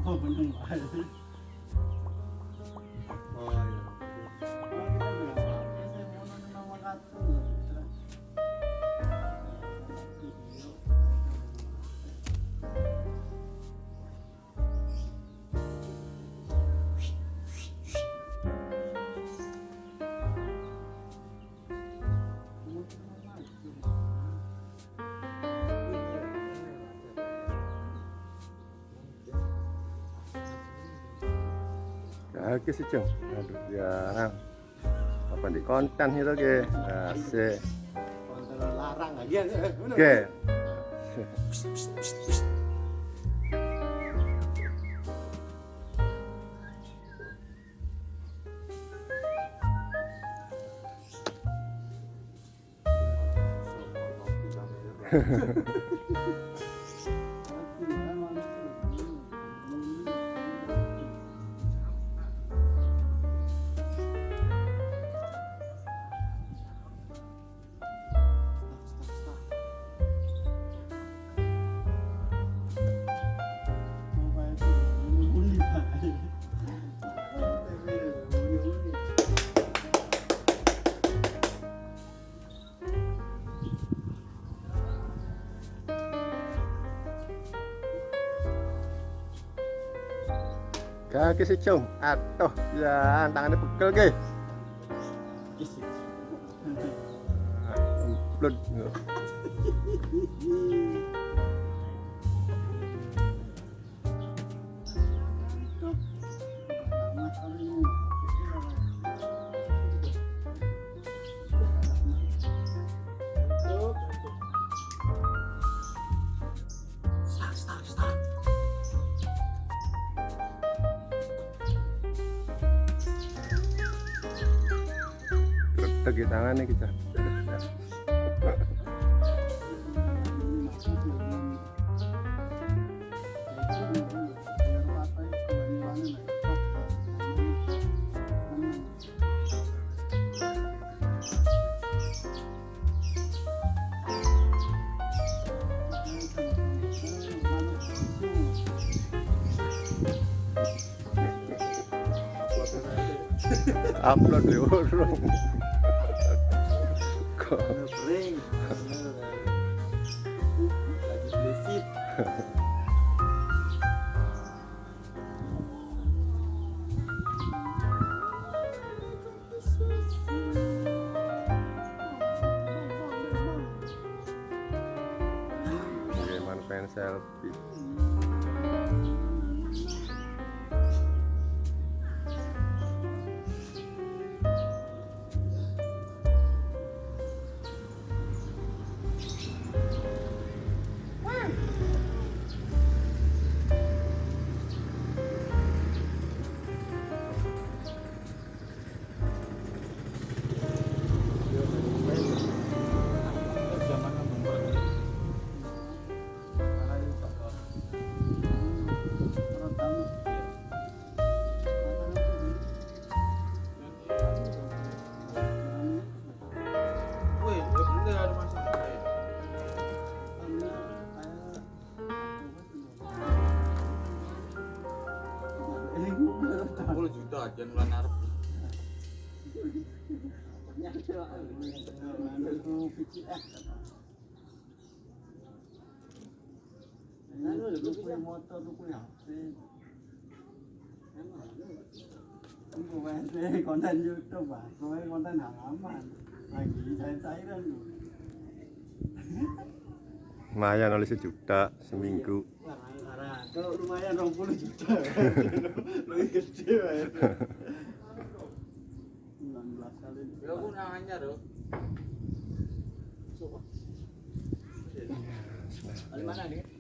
Oh, bener banget. Oh, iya. Oke sih Cung, aduh jarang apa di konten itu ke asik. Konten larang lagi. Oke. Kaki sih Cung, atuh ya tangannya pegel ke. Emplut. Tegi tangannya kita. Upload di urung. Kok Ring. Lagi besit. gimana pengen selfie. Aja nulan arep. Motor lu punya HP. Konten YouTube, Pak. Konten halaman. Lagi cair-cairan lu. Lumayan oleh 1 juta seminggu. Kalau lumayan 20 juta. Lebih gede, Pak. 19 kali. Ya aku nanya loh. Coba. Di mana nih?